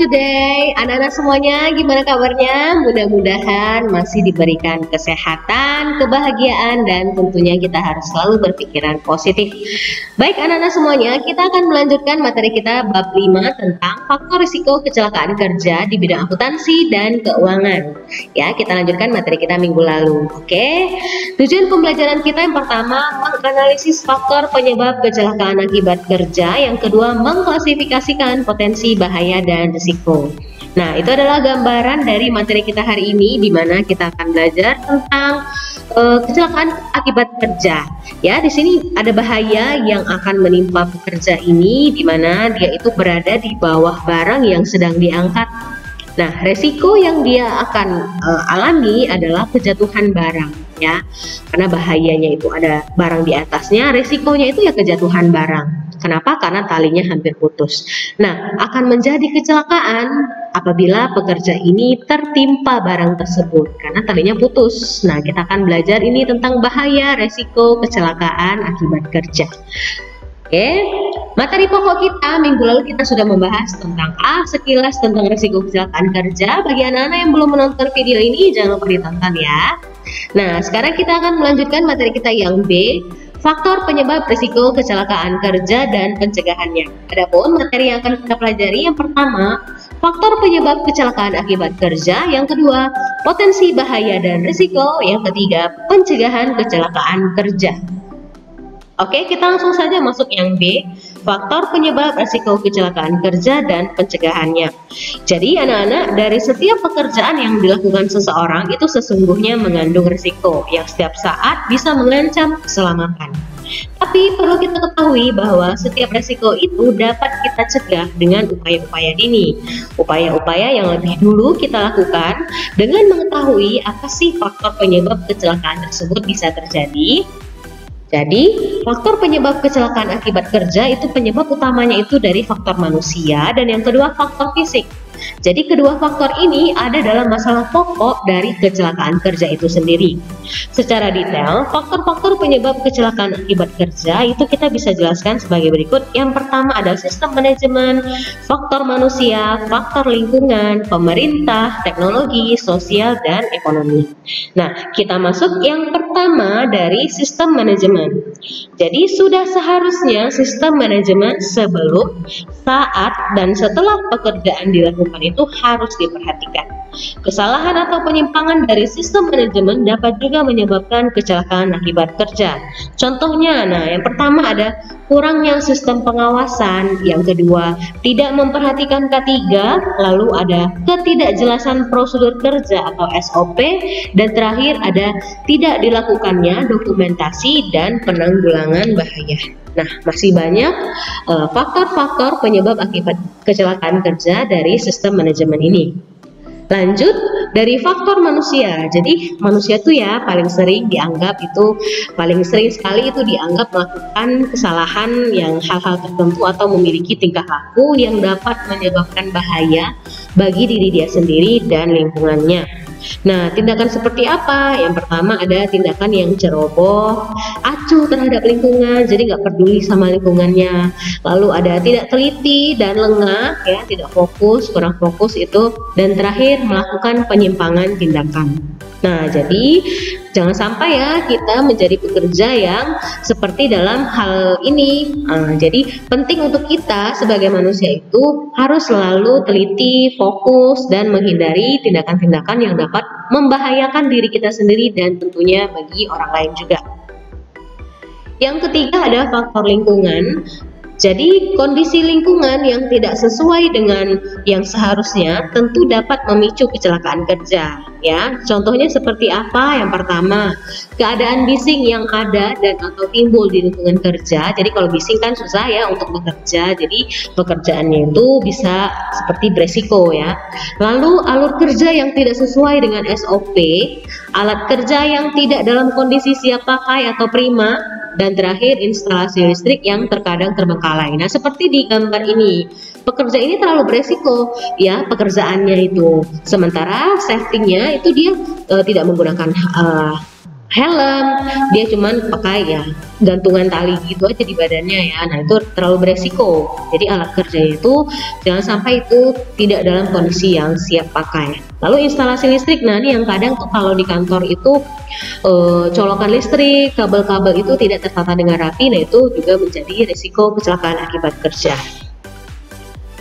today. Anak-anak semuanya gimana kabarnya? Mudah-mudahan masih diberikan kesehatan, kebahagiaan, dan tentunya kita harus selalu berpikiran positif. Baik anak-anak semuanya, kita akan melanjutkan materi kita bab 5 tentang faktor risiko kecelakaan kerja di bidang akuntansi dan keuangan. Ya, kita lanjutkan materi kita minggu lalu. Oke. Tujuan pembelajaran kita yang pertama menganalisis faktor penyebab kecelakaan akibat kerja, yang kedua mengklasifikasikan potensi bahaya dan risiko. Nah, itu adalah gambaran dari materi kita hari ini, di mana kita akan belajar tentang kecelakaan akibat kerja. Ya, di sini ada bahaya yang akan menimpa pekerja ini, di mana dia itu berada di bawah barang yang sedang diangkat. Nah, resiko yang dia akan alami adalah kejatuhan barang, ya. Karena bahayanya itu ada barang di atasnya, resikonya itu ya kejatuhan barang. Kenapa? Karena talinya hampir putus. Nah, akan menjadi kecelakaan apabila pekerja ini tertimpa barang tersebut karena talinya putus. Nah, kita akan belajar ini tentang bahaya resiko kecelakaan akibat kerja. Oke, materi pokok kita minggu lalu kita sudah membahas tentang sekilas tentang risiko kecelakaan kerja. Bagi anak-anak yang belum menonton video ini, jangan lupa ditonton ya. Nah, sekarang kita akan melanjutkan materi kita yang B, faktor penyebab risiko kecelakaan kerja dan pencegahannya. Adapun materi yang akan kita pelajari yang pertama, faktor penyebab kecelakaan akibat kerja, yang kedua, potensi bahaya dan risiko, yang ketiga, pencegahan kecelakaan kerja. Oke, kita langsung saja masuk yang B, faktor penyebab risiko kecelakaan kerja dan pencegahannya. Jadi anak-anak, dari setiap pekerjaan yang dilakukan seseorang itu sesungguhnya mengandung risiko yang setiap saat bisa mengancam keselamatan. Tapi perlu kita ketahui bahwa setiap risiko itu dapat kita cegah dengan upaya-upaya dini. Upaya-upaya yang lebih dulu kita lakukan dengan mengetahui apa sih faktor penyebab kecelakaan tersebut bisa terjadi. Jadi, faktor penyebab kecelakaan akibat kerja itu penyebab utamanya itu dari faktor manusia, dan yang kedua faktor fisik. Jadi kedua faktor ini ada dalam masalah pokok dari kecelakaan kerja itu sendiri. Secara detail, faktor-faktor penyebab kecelakaan akibat kerja itu kita bisa jelaskan sebagai berikut. Yang pertama adalah sistem manajemen, faktor manusia, faktor lingkungan, pemerintah, teknologi, sosial, dan ekonomi. Nah, kita masuk yang pertama dari sistem manajemen. Jadi sudah seharusnya sistem manajemen sebelum, saat, dan setelah pekerjaan dilakukan itu harus diperhatikan. Kesalahan atau penyimpangan dari sistem manajemen dapat juga menyebabkan kecelakaan akibat kerja. Contohnya, yang pertama ada kurangnya sistem pengawasan, yang kedua tidak memperhatikan K3, lalu ada ketidakjelasan prosedur kerja atau SOP, dan terakhir ada tidak dilakukannya dokumentasi dan penanggulangan bahaya. Nah, masih banyak faktor-faktor penyebab akibat kecelakaan kerja dari sistem manajemen ini. Lanjut dari faktor manusia. Jadi manusia itu ya paling sering sekali itu dianggap melakukan kesalahan yang hal-hal tertentu atau memiliki tingkah laku yang dapat menyebabkan bahaya bagi diri dia sendiri dan lingkungannya. Nah, tindakan seperti apa? Yang pertama ada tindakan yang ceroboh, acuh terhadap lingkungan, jadi nggak peduli sama lingkungannya. Lalu ada tidak teliti dan lengah, ya, tidak fokus, kurang fokus itu. Dan terakhir melakukan penyimpangan tindakan. Nah, jadi jangan sampai ya kita menjadi pekerja yang seperti dalam hal ini. Jadi penting untuk kita sebagai manusia itu harus selalu teliti, fokus, dan menghindari tindakan-tindakan yang dapat membahayakan diri kita sendiri dan tentunya bagi orang lain juga. Yang ketiga adalah faktor lingkungan. Jadi kondisi lingkungan yang tidak sesuai dengan yang seharusnya tentu dapat memicu kecelakaan kerja, ya. Contohnya seperti apa? Yang pertama, keadaan bising yang ada dan atau timbul di lingkungan kerja. Jadi kalau bising kan susah ya untuk bekerja, jadi pekerjaannya itu bisa seperti beresiko, ya. Lalu alur kerja yang tidak sesuai dengan SOP, alat kerja yang tidak dalam kondisi siap pakai atau prima, dan terakhir instalasi listrik yang terkadang terbengkalai. Nah, seperti di gambar ini, pekerja ini terlalu beresiko ya pekerjaannya itu. Sementara safety-nya itu dia tidak menggunakan helm, dia cuman pakai ya gantungan tali gitu aja di badannya ya. Nah, itu terlalu beresiko. Jadi alat kerjanya itu jangan sampai itu tidak dalam kondisi yang siap pakai. Lalu instalasi listrik, nah ini yang kadang tuh kalau di kantor itu colokan listrik, kabel-kabel itu tidak tertata dengan rapi, nah itu juga menjadi risiko kecelakaan akibat kerja.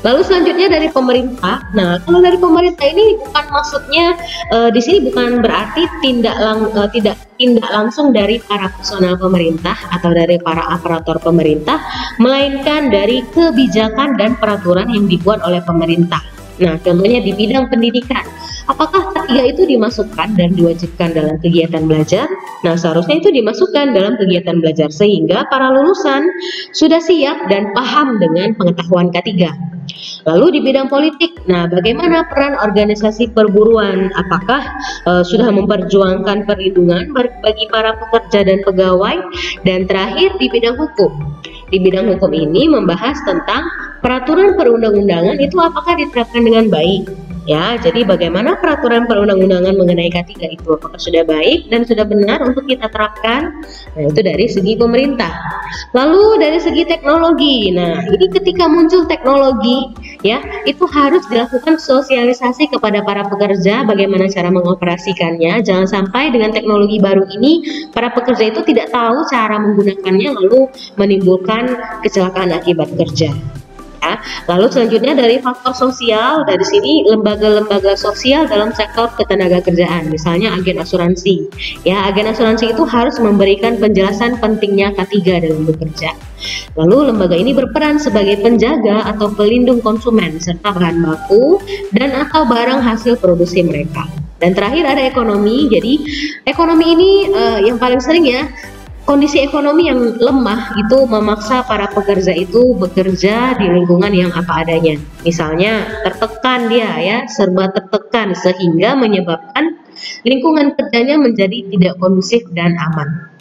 Lalu selanjutnya dari pemerintah. Nah, kalau dari pemerintah ini bukan maksudnya di sini bukan berarti tidak langsung dari para personel pemerintah atau dari para aparatur pemerintah, melainkan dari kebijakan dan peraturan yang dibuat oleh pemerintah. Nah, contohnya di bidang pendidikan. Apakah ketiga itu dimasukkan dan diwajibkan dalam kegiatan belajar? Nah, seharusnya itu dimasukkan dalam kegiatan belajar sehingga para lulusan sudah siap dan paham dengan pengetahuan ketiga. Lalu di bidang politik, nah bagaimana peran organisasi perburuan? Apakah sudah memperjuangkan perlindungan bagi para pekerja dan pegawai? Dan terakhir di bidang hukum. Di bidang hukum ini membahas tentang peraturan perundang-undangan itu apakah diterapkan dengan baik. Ya, jadi bagaimana peraturan perundang-undangan mengenai K3 itu apakah sudah baik dan sudah benar untuk kita terapkan? Nah, itu dari segi pemerintah. Lalu dari segi teknologi. Nah, ini ketika muncul teknologi ya, itu harus dilakukan sosialisasi kepada para pekerja bagaimana cara mengoperasikannya. Jangan sampai dengan teknologi baru ini para pekerja itu tidak tahu cara menggunakannya lalu menimbulkan kecelakaan akibat kerja. Ya. Lalu selanjutnya dari faktor sosial, dari sini lembaga-lembaga sosial dalam sektor ketenagakerjaan, misalnya agen asuransi. Ya, agen asuransi itu harus memberikan penjelasan pentingnya K3 dalam bekerja. Lalu lembaga ini berperan sebagai penjaga atau pelindung konsumen serta bahan baku dan atau barang hasil produksi mereka. Dan terakhir ada ekonomi. Jadi ekonomi ini yang paling sering ya, kondisi ekonomi yang lemah itu memaksa para pekerja itu bekerja di lingkungan yang apa adanya. Misalnya tertekan dia ya, serba tertekan sehingga menyebabkan lingkungan kerjanya menjadi tidak kondusif dan aman.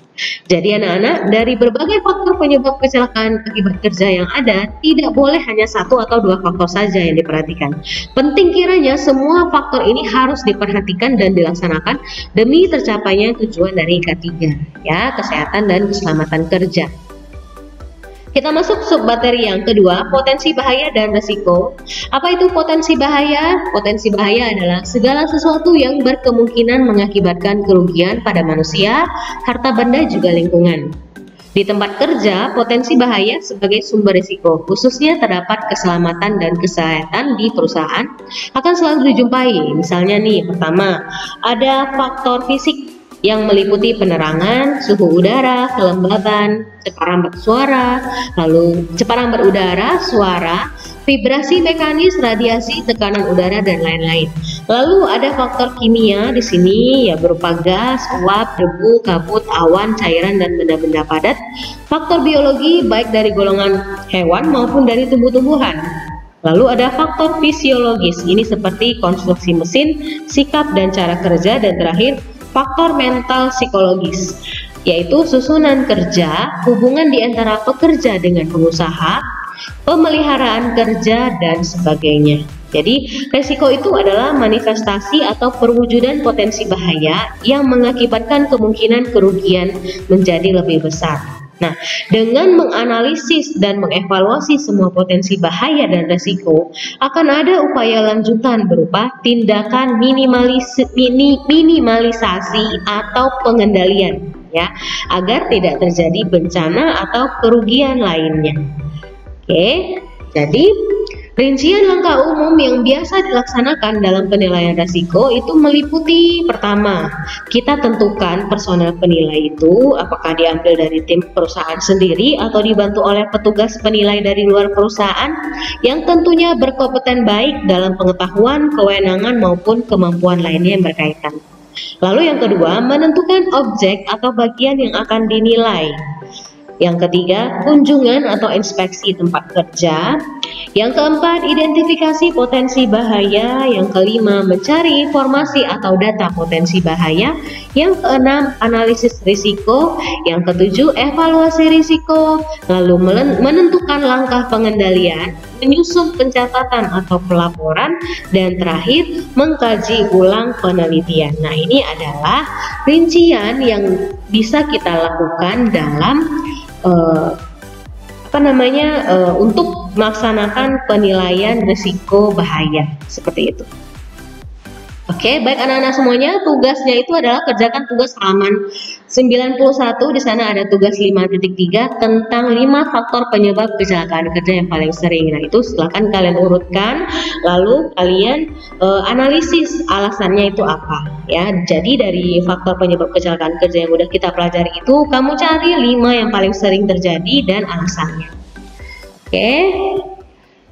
Jadi anak-anak, dari berbagai faktor penyebab kecelakaan akibat kerja yang ada, tidak boleh hanya satu atau dua faktor saja yang diperhatikan. Penting kiranya semua faktor ini harus diperhatikan dan dilaksanakan demi tercapainya tujuan dari K3, ya, kesehatan dan keselamatan kerja. Kita masuk submateri yang kedua, potensi bahaya dan resiko. Apa itu potensi bahaya? Potensi bahaya adalah segala sesuatu yang berkemungkinan mengakibatkan kerugian pada manusia, harta benda juga lingkungan. Di tempat kerja, potensi bahaya sebagai sumber risiko, khususnya terdapat keselamatan dan kesehatan di perusahaan, akan selalu dijumpai. Misalnya nih, pertama, ada faktor fisik yang meliputi penerangan, suhu udara, kelembaban, ceparambat suara, lalu ceparambat udara, suara, vibrasi mekanis, radiasi, tekanan udara, dan lain-lain. Lalu ada faktor kimia di sini ya berupa gas, uap, debu, kabut, awan, cairan, dan benda-benda padat. Faktor biologi baik dari golongan hewan maupun dari tumbuh-tumbuhan. Lalu ada faktor fisiologis, ini seperti konstruksi mesin, sikap dan cara kerja, dan terakhir faktor mental psikologis, yaitu susunan kerja, hubungan di antara pekerja dengan pengusaha, pemeliharaan kerja, dan sebagainya. Jadi, resiko itu adalah manifestasi atau perwujudan potensi bahaya yang mengakibatkan kemungkinan kerugian menjadi lebih besar. Nah, dengan menganalisis dan mengevaluasi semua potensi bahaya dan resiko, akan ada upaya lanjutan berupa tindakan minimalisasi atau pengendalian, ya, agar tidak terjadi bencana atau kerugian lainnya. Oke, jadi rincian langkah umum yang biasa dilaksanakan dalam penilaian risiko itu meliputi pertama, kita tentukan personel penilai itu apakah diambil dari tim perusahaan sendiri atau dibantu oleh petugas penilai dari luar perusahaan yang tentunya berkompeten baik dalam pengetahuan, kewenangan maupun kemampuan lainnya yang berkaitan. Lalu yang kedua, menentukan objek atau bagian yang akan dinilai. Yang ketiga, kunjungan atau inspeksi tempat kerja. Yang keempat, identifikasi potensi bahaya. Yang kelima, mencari informasi atau data potensi bahaya. Yang keenam, analisis risiko. Yang ketujuh, evaluasi risiko. Lalu menentukan langkah pengendalian, menyusun pencatatan atau pelaporan, dan terakhir, mengkaji ulang penelitian. Nah, ini adalah rincian yang bisa kita lakukan dalam untuk melaksanakan penilaian risiko bahaya seperti itu. Oke, baik anak-anak semuanya, tugasnya itu adalah kerjakan tugas halaman 91. Di sana ada tugas 5.3 tentang 5 faktor penyebab kecelakaan kerja yang paling sering. Nah, itu silakan kalian urutkan, lalu kalian analisis alasannya itu apa ya. Jadi dari faktor penyebab kecelakaan kerja yang udah kita pelajari itu, kamu cari 5 yang paling sering terjadi dan alasannya. Oke.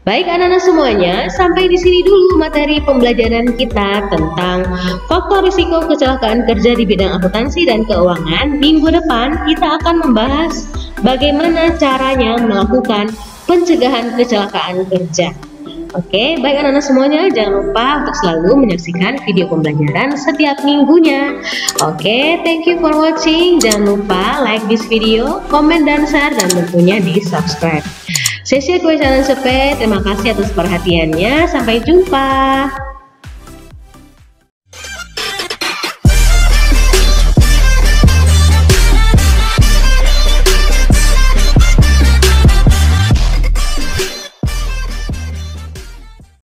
Baik anak-anak semuanya, sampai di sini dulu materi pembelajaran kita tentang faktor risiko kecelakaan kerja di bidang akuntansi dan keuangan. Minggu depan kita akan membahas bagaimana caranya melakukan pencegahan kecelakaan kerja. Oke, baik anak-anak semuanya, jangan lupa untuk selalu menyaksikan video pembelajaran setiap minggunya. Oke, thank you for watching. Jangan lupa like this video, komen dan share, dan tentunya di subscribe. Saya Kue Channel CP, terima kasih atas perhatiannya. Sampai jumpa.